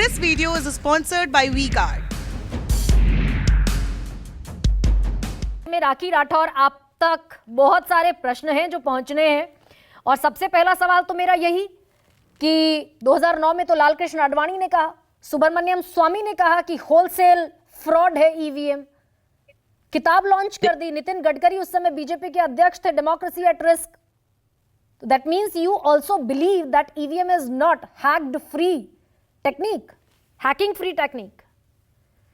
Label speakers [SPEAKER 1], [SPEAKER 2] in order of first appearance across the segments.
[SPEAKER 1] This video is sponsored by V-Guard.
[SPEAKER 2] में राखी राठौर, आप तक बहुत सारे प्रश्न हैं जो पहुंचने हैं और सबसे पहला सवाल तो मेरा यही कि 2009 में तो लालकृष्ण आडवाणी ने कहा, सुब्रमण्यम स्वामी ने कहा कि होलसेल फ्रॉड है ईवीएम। किताब लॉन्च कर दी, नितिन गडकरी उस समय बीजेपी के अध्यक्ष थे, democracy at risk. That means you also believe that EVM is not hacked free technique, hacking free technique.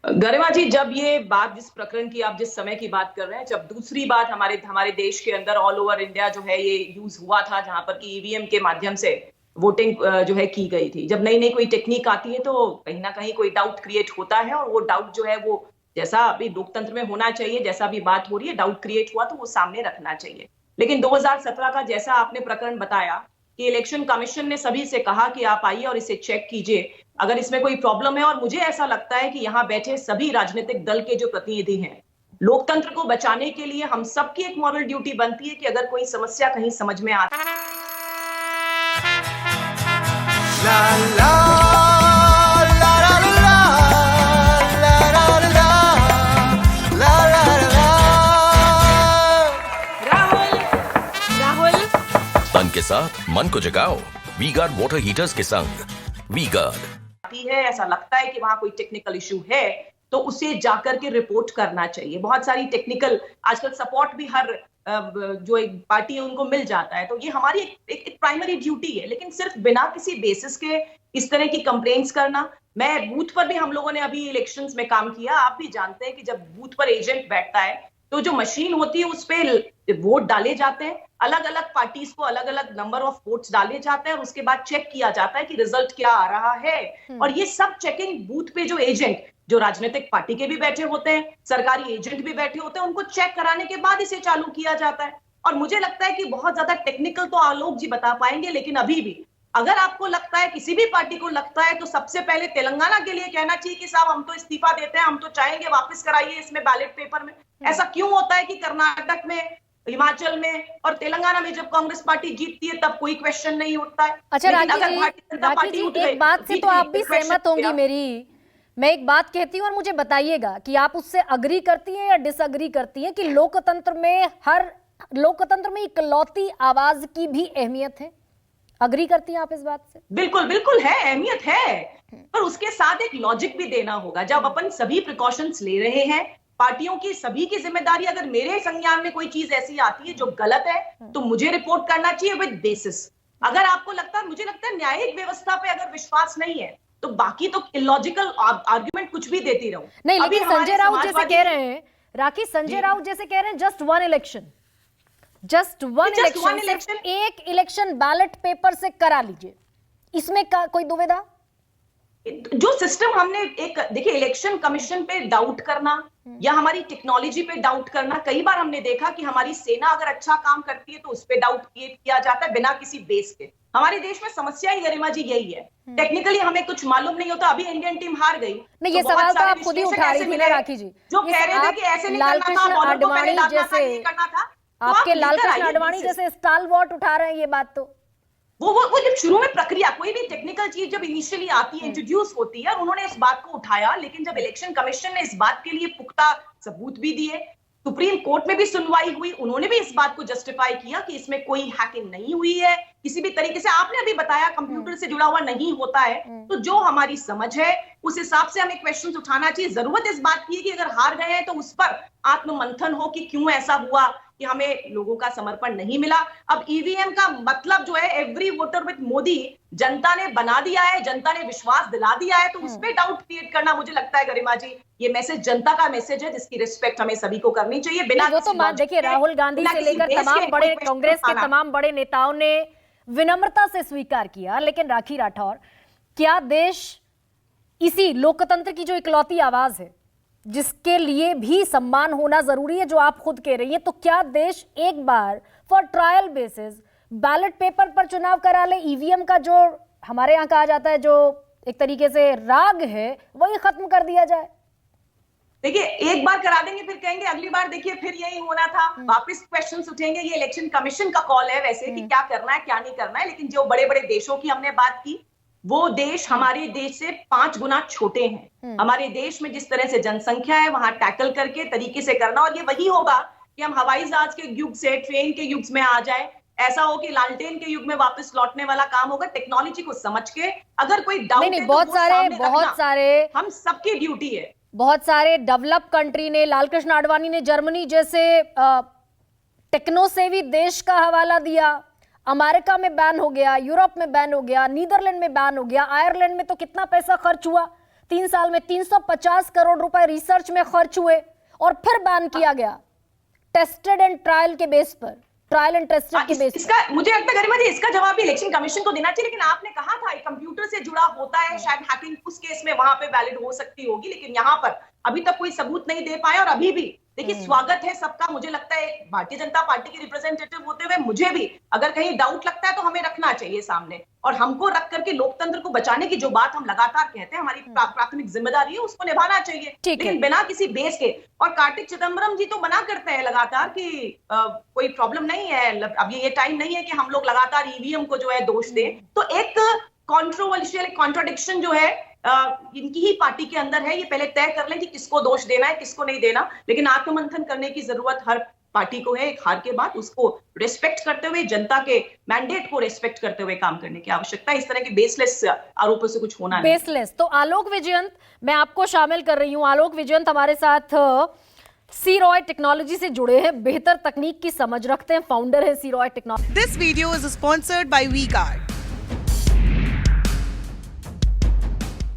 [SPEAKER 3] Garima ji, जब ये बात, जिस प्रकरण की आप जिस समय की बात कर रहे हैं, जब दूसरी बात हमारे देश के अंदर ऑल ओवर इंडिया जो है ये यूज हुआ था, जहां पर कि ईवीएम के माध्यम से वोटिंग जो है की गई थी। जब नई नई कोई टेक्निक आती है तो कहीं ना कहीं कोई डाउट क्रिएट होता है, और वो डाउट जो है वो जैसा अभी लोकतंत्र में होना चाहिए, जैसा भी बात हो रही है, डाउट क्रिएट हुआ तो वो सामने रखना चाहिए। लेकिन 2017 का जैसा आपने प्रकरण बताया कि इलेक्शन कमीशन ने सभी से कहा कि आप आइए और इसे चेक कीजिए अगर इसमें कोई प्रॉब्लम है। और मुझे ऐसा लगता है कि यहाँ बैठे सभी राजनीतिक दल के जो प्रतिनिधि हैं, लोकतंत्र को बचाने के लिए हम सबकी एक मॉरल ड्यूटी बनती है कि अगर कोई समस्या कहीं समझ में आती है
[SPEAKER 4] तन के साथ मन को जगाओ वी-गार्ड वाटर हीटर्स के संग। वी-गार्ड
[SPEAKER 3] है, ऐसा लगता है कि वहां कोई टेक्निकल इशू है तो उसे जाकर के रिपोर्ट करना चाहिए। बहुत सारी टेक्निकल आजकल सपोर्ट भी हर जो एक पार्टी है उनको मिल जाता है, तो ये हमारी एक प्राइमरी ड्यूटी है। लेकिन सिर्फ बिना किसी बेसिस के इस तरह की कंप्लेंट्स करना, मैं बूथ पर भी, हम लोगों ने अभी इलेक्शंस में काम किया, आप भी जानते हैं कि जब बूथ पर एजेंट बैठता है तो जो मशीन होती है उस पे वोट डाले जाते हैं, अलग अलग पार्टीज को अलग अलग नंबर ऑफ वोट्स डाले जाते हैं और उसके बाद चेक किया जाता है कि रिजल्ट क्या आ रहा है। और ये सब चेकिंग बूथ पे जो एजेंट, जो राजनीतिक पार्टी के भी बैठे होते हैं, सरकारी एजेंट भी बैठे होते हैं, उनको चेक कराने के बाद इसे चालू किया जाता है। और मुझे लगता है कि बहुत ज्यादा टेक्निकल तो आलोक जी बता पाएंगे, लेकिन अभी भी अगर आपको लगता है, किसी भी पार्टी को लगता है, तो सबसे पहले तेलंगाना के लिए कहना चाहिए कि साहब हम तो इस्तीफा देते हैं, हम तो चाहेंगे वापस कराइए इसमें बैलेट पेपर में। ऐसा क्यों होता है कि कर्नाटक में, हिमाचल में और तेलंगाना में जब कांग्रेस पार्टी जीतती है तब कोई क्वेश्चन नहीं उठता है।
[SPEAKER 2] अच्छा राखी जी, एक बात से तो आप भी सहमत होंगी मेरी। मैं एक बात कहती हूँ और मुझे बताइएगा कि आप उससे अग्री करती हैं या डिसअग्री करती हैं कि लोकतंत्र में इकलौती आवाज की भी अहमियत है। अग्री करती हैं आप इस बात से?
[SPEAKER 3] बिल्कुल बिल्कुल है, अहमियत है, पर उसके साथ एक लॉजिक भी देना होगा। जब अपन सभी प्रिकॉशंस ले रहे हैं, पार्टियों की सभी की जिम्मेदारी, अगर मेरे संज्ञान में कोई चीज ऐसी आती है जो गलत है तो मुझे रिपोर्ट करना चाहिए विद बेसिस। अगर आपको लगता है, मुझे लगता है न्यायिक व्यवस्था पे अगर विश्वास नहीं है तो बाकी तो इलॉजिकल आर्गुमेंट कुछ भी देती रहूं।
[SPEAKER 2] नहीं, लेकिन संजय राउत जैसे कह रहे हैं, राखी, संजय राउत जैसे कह रहे हैं जस्ट वन इलेक्शन, एक इलेक्शन बैलेट पेपर से करा लीजिए, इसमें कोई दुविधा?
[SPEAKER 3] जो सिस्टम हमने एक, देखिए, इलेक्शन कमीशन पे डाउट करना या हमारी टेक्नोलॉजी पे डाउट करना, कई बार हमने देखा कि हमारी सेना अगर अच्छा काम करती है तो उस पे डाउट किया जाता है बिना किसी बेस के। हमारे देश में समस्या ही, गरिमा जी, यही है, टेक्निकली हमें कुछ मालूम नहीं होता। अभी इंडियन टीम हार गई,
[SPEAKER 2] नहीं, ये सवाल तो आप खुद ही उठा रही थी ना राखी जी,
[SPEAKER 3] जो कह रहे थे कि ऐसे नहीं करना था, बॉलर को पहले डालना था, ये करना था।
[SPEAKER 2] आपके लालकृष्ण आडवाणी जैसे स्टालवॉर्ट उठा रहे हैं ये बात, तो
[SPEAKER 3] वो जब शुरू में प्रक्रिया, कोई भी टेक्निकल चीज जब इनिशियली आती है, इंट्रोड्यूस होती है, और उन्होंने इस बात को उठाया, लेकिन जब इलेक्शन कमीशन ने इस बात के लिए पुख्ता सबूत भी दिए, सुप्रीम कोर्ट में भी सुनवाई हुई, उन्होंने भी इस बात को जस्टिफाई किया कि इसमें कोई हैकिंग नहीं हुई है किसी भी तरीके से। आपने अभी बताया कंप्यूटर से जुड़ा हुआ नहीं होता है, तो जो हमारी समझ है उस हिसाब से हमें क्वेश्चंस उठाना चाहिए। जरूरत इस बात की है कि अगर हार गए हैं तो उस पर आत्ममंथन हो कि क्यों ऐसा हुआ कि हमें लोगों का समर्पण नहीं मिला। अब ईवीएम का मतलब जो है एवरी वोटर विद मोदी, जनता ने बना दिया है, जनता ने विश्वास दिला दिया है, तो उस पे डाउट क्रिएट करना, मुझे लगता है गरिमा जी, ये मैसेज जनता का मैसेज है जिसकी रिस्पेक्ट हमें सभी को करनी चाहिए। बिना
[SPEAKER 2] वो तो बात देखिए, राहुल गांधी से लेकर तमाम बड़े कांग्रेस के तमाम बड़े नेताओं ने विनम्रता से स्वीकार किया, लेकिन राखी राठौर, क्या देश इसी लोकतंत्र की जो इकलौती आवाज है, जिसके लिए भी सम्मान होना जरूरी है, जो आप खुद कह रही है, तो क्या देश एक बार for trial basis ballot paper पर चुनाव करा ले? ईवीएम का जो हमारे यहाँ कहा जाता है जो एक तरीके से राग है, वही खत्म कर दिया जाए।
[SPEAKER 3] देखिए, एक बार करा देंगे फिर कहेंगे अगली बार देखिए फिर यही होना था, वापस क्वेश्चंस उठेंगे। ये इलेक्शन कमीशन का कॉल है वैसे कि क्या करना है क्या नहीं करना है, लेकिन जो बड़े बड़े देशों की हमने बात की, वो देश हमारे देश से 5 गुना छोटे हैं। हमारे देश में जिस तरह से जनसंख्या है वहां टैकल करके तरीके से करना, और ये वही होगा कि हम हवाई जहाज के युग से ट्रेन के युग में आ जाए, ऐसा हो कि लालटेन के युग में वापस लौटने वाला काम होगा। टेक्नोलॉजी को समझ के अगर कोई डाउट
[SPEAKER 2] नहीं, बहुत सारे
[SPEAKER 3] हम सबकी ड्यूटी है।
[SPEAKER 2] बहुत सारे डेवलप कंट्री ने, लालकृष्ण आडवाणी ने जर्मनी जैसे टेक्नो सेवी देश का हवाला दिया, अमेरिका में बैन हो गया, यूरोप में बैन हो गया, नीदरलैंड में बैन हो गया, आयरलैंड में तो कितना पैसा खर्च हुआ, 3 साल में 350 करोड़ रुपए रिसर्च में खर्च हुए और फिर बैन किया गया टेस्टेड एंड ट्रायल के बेस पर, ट्रायल एंड टेस्टेड के बेस
[SPEAKER 3] इसका मुझे लगता है गरिमा जी इसका जवाब भी इलेक्शन कमीशन को देना चाहिए। लेकिन आपने कहा था कंप्यूटर से जुड़ा होता है, शायद हैकिंग उस केस में वहां पे वैलिड हो सकती होगी, लेकिन यहाँ पर अभी तक कोई सबूत नहीं दे पाए। और अभी भी देखिए स्वागत है सबका, मुझे लगता है भारतीय जनता पार्टी के रिप्रेजेंटेटिव होते हुए मुझे भी अगर कहीं डाउट लगता है तो हमें रखना चाहिए सामने, और हमको रख करके लोकतंत्र को बचाने की जो बात हम लगातार कहते हैं हमारी प्राथमिक जिम्मेदारी है उसको निभाना चाहिए, लेकिन बिना किसी बेस के। और कार्तिक चिदम्बरम जी तो मना करते हैं लगातार कि कोई प्रॉब्लम नहीं है, अब ये टाइम नहीं है कि हम लोग लगातार ईवीएम को जो है दोष दें। तो एक कॉन्ट्रोवर्शियल कॉन्ट्राडिक्शन जो है इनकी ही पार्टी के अंदर है, ये पहले तय कर लें कि किसको दोष देना है किसको नहीं देना। लेकिन आत्ममंथन करने की जरूरत हर पार्टी को है, एक हार के बाद उसको रिस्पेक्ट करते हुए, जनता के मैंडेट को रिस्पेक्ट करते हुए काम करने की आवश्यकता है। इस तरह के बेसलेस आरोपों से कुछ होना नहीं।
[SPEAKER 2] बेसलेस तो आलोक विजयंत, मैं आपको शामिल कर रही हूं। आलोक विजयंत हमारे साथ सी रॉय टेक्नोलॉजी से जुड़े हैं, बेहतर तकनीक की समझ रखते हैं, फाउंडर है C Roy technology.
[SPEAKER 1] This video is sponsored by WeGuard.